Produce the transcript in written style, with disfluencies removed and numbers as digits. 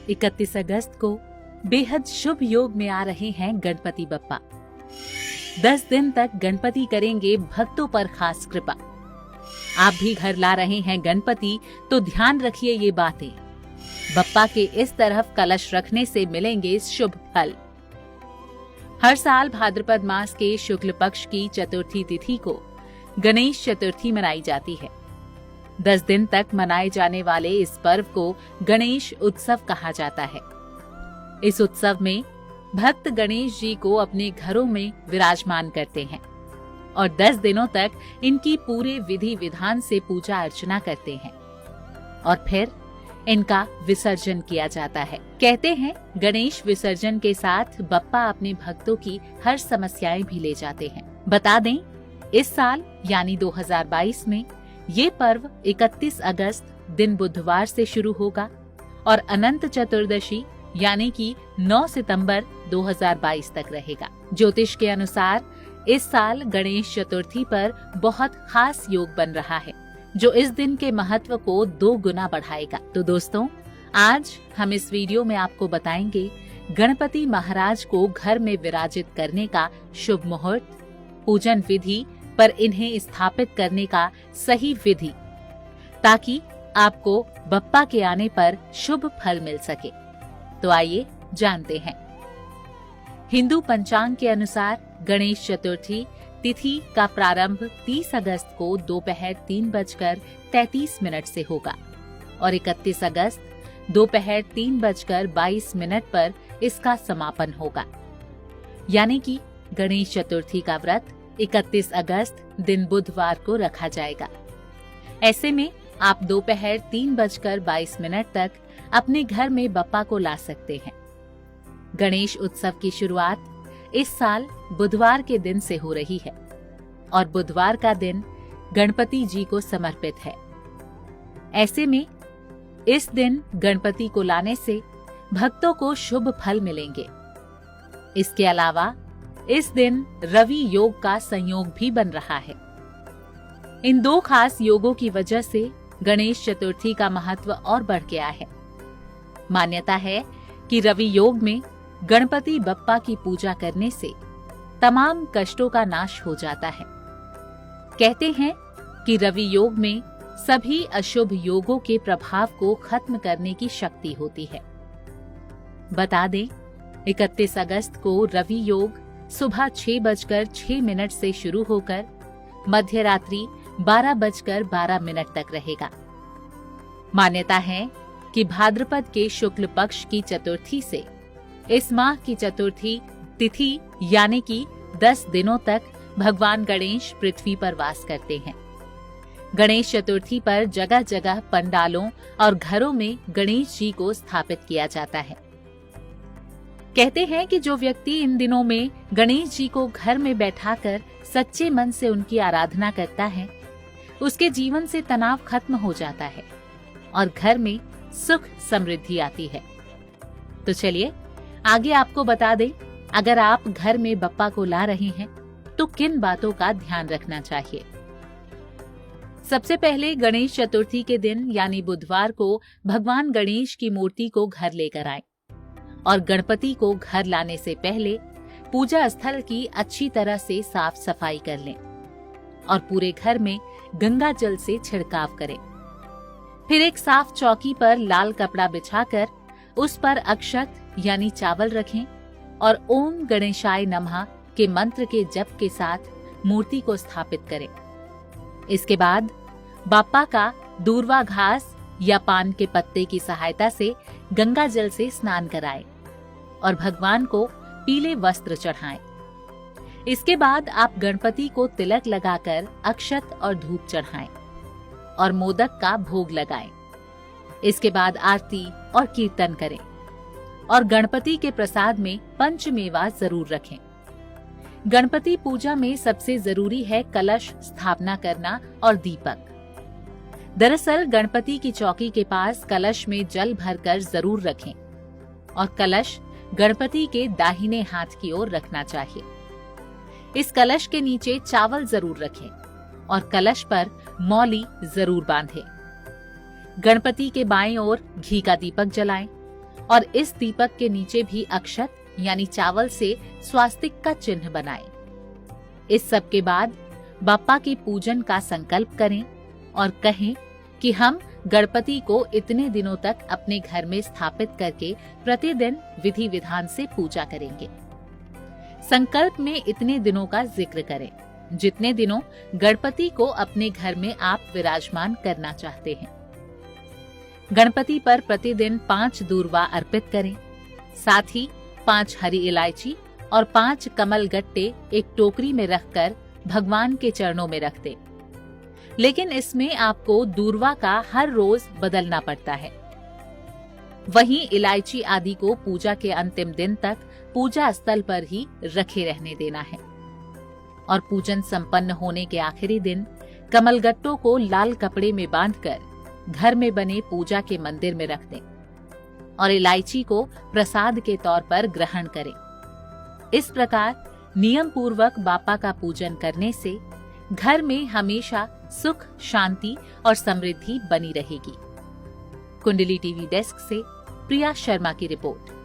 31 अगस्त को बेहद शुभ योग में आ रहे हैं गणपति बप्पा। 10 दिन तक गणपति करेंगे भक्तों पर खास कृपा। आप भी घर ला रहे हैं गणपति तो ध्यान रखिए ये बातें। बप्पा के इस तरफ कलश रखने से मिलेंगे शुभ फल। हर साल भाद्रपद मास के शुक्ल पक्ष की चतुर्थी तिथि को गणेश चतुर्थी मनाई जाती है। 10 दिन तक मनाए जाने वाले इस पर्व को गणेश उत्सव कहा जाता है। इस उत्सव में भक्त गणेश जी को अपने घरों में विराजमान करते हैं और 10 दिनों तक इनकी पूरे विधि विधान से पूजा अर्चना करते हैं और फिर इनका विसर्जन किया जाता है। कहते हैं गणेश विसर्जन के साथ बप्पा अपने भक्तों की हर समस्याएं भी ले जाते हैं। बता दें, इस साल यानी 2022 में ये पर्व 31 अगस्त दिन बुधवार से शुरू होगा और अनंत चतुर्दशी यानी कि 9 सितंबर 2022 तक रहेगा। ज्योतिष के अनुसार इस साल गणेश चतुर्थी पर बहुत खास योग बन रहा है जो इस दिन के महत्व को 2 गुना बढ़ाएगा। तो दोस्तों, आज हम इस वीडियो में आपको बताएंगे गणपति महाराज को घर में विराजित करने का शुभ मुहूर्त, पूजन विधि पर इन्हें स्थापित करने का सही विधि, ताकि आपको बप्पा के आने पर शुभ फल मिल सके। तो आइए जानते हैं। हिंदू पंचांग के अनुसार गणेश चतुर्थी तिथि का प्रारंभ 30 अगस्त को दोपहर 3:33 से होगा और 31 अगस्त दोपहर 3:22 पर इसका समापन होगा। यानी कि गणेश चतुर्थी का व्रत 31 अगस्त दिन बुधवार को रखा जाएगा। ऐसे में आप दोपहर 3:22 तक अपने घर में बप्पा को ला सकते हैं। गणेश उत्सव की शुरुआत इस साल बुधवार के दिन से हो रही है और बुधवार का दिन गणपति जी को समर्पित है। ऐसे में इस दिन गणपति को लाने से भक्तों को शुभ फल मिलेंगे। इसके अलावा इस दिन रवि योग का संयोग भी बन रहा है। इन 2 खास योगों की वजह से गणेश चतुर्थी का महत्व और बढ़ गया है। मान्यता है कि रवि योग में गणपति बप्पा की पूजा करने से तमाम कष्टों का नाश हो जाता है। कहते हैं कि रवि योग में सभी अशुभ योगों के प्रभाव को खत्म करने की शक्ति होती है। बता दें, 31 अगस्त को रवि योग सुबह 6:06 से शुरू होकर मध्य रात्रि 12:12 तक रहेगा। मान्यता है कि भाद्रपद के शुक्ल पक्ष की चतुर्थी से इस माह की चतुर्थी तिथि यानी कि 10 दिनों तक भगवान गणेश पृथ्वी पर वास करते हैं। गणेश चतुर्थी पर जगह जगह पंडालों और घरों में गणेश जी को स्थापित किया जाता है। कहते हैं कि जो व्यक्ति इन दिनों में गणेश जी को घर में बैठाकर सच्चे मन से उनकी आराधना करता है, उसके जीवन से तनाव खत्म हो जाता है और घर में सुख समृद्धि आती है। तो चलिए आगे आपको बता दें, अगर आप घर में बप्पा को ला रहे हैं तो किन बातों का ध्यान रखना चाहिए। सबसे पहले गणेश चतुर्थी के दिन यानी बुधवार को भगवान गणेश की मूर्ति को घर लेकर आएं और गणपति को घर लाने से पहले पूजा स्थल की अच्छी तरह से साफ सफाई कर लें और पूरे घर में गंगा जल से छिड़काव करें। फिर एक साफ चौकी पर लाल कपड़ा बिछाकर उस पर अक्षत यानी चावल रखें और ओम गणेशाय नमः के मंत्र के जप के साथ मूर्ति को स्थापित करें। इसके बाद बाप्पा का दूर्वा घास या पान के पत्ते की सहायता से गंगा जल से स्नान कराएं और भगवान को पीले वस्त्र चढ़ाएं। इसके बाद आप गणपति को तिलक लगाकर अक्षत और धूप चढ़ाएं और मोदक का भोग लगाएं। इसके बाद आरती और कीर्तन करें और गणपति के प्रसाद में पंचमेवा जरूर रखें। गणपति पूजा में सबसे जरूरी है कलश स्थापना करना और दीपक। दरअसल गणपति की चौकी के पास कलश में जल भरकर जरूर रखें और कलश गणपति के दाहिने हाथ की ओर रखना चाहिए। इस कलश के नीचे चावल जरूर रखें और कलश पर मौली जरूर बांधें। गणपति के बाईं ओर घी का दीपक जलाएं और इस दीपक के नीचे भी अक्षत यानी चावल से स्वास्तिक का चिन्ह बनाएं। इस सब के बाद बप्पा के पूजन का संकल्प करें और कहें कि हम गणपति को इतने दिनों तक अपने घर में स्थापित करके प्रतिदिन विधि विधान से पूजा करेंगे। संकल्प में इतने दिनों का जिक्र करें जितने दिनों गणपति को अपने घर में आप विराजमान करना चाहते हैं। गणपति पर प्रतिदिन 5 दूर्वा अर्पित करें। साथ ही 5 हरी इलायची और 5 कमल गट्टे एक टोकरी में रखकर भगवान के चरणों में रख दें। लेकिन इसमें आपको दूर्वा का हर रोज बदलना पड़ता है। वहीं इलायची आदि को पूजा के अंतिम दिन तक पूजा स्थल पर ही रखे रहने देना है और पूजन संपन्न होने के आखिरी दिन कमलगट्टों को लाल कपड़े में बांधकर घर में बने पूजा के मंदिर में रख दें और इलायची को प्रसाद के तौर पर ग्रहण करें। इस प्रकार नियम पूर्वक बापा का पूजन करने से घर में हमेशा सुख, शांति और समृद्धि बनी रहेगी। कुंडली टीवी डेस्क से प्रिया शर्मा की रिपोर्ट।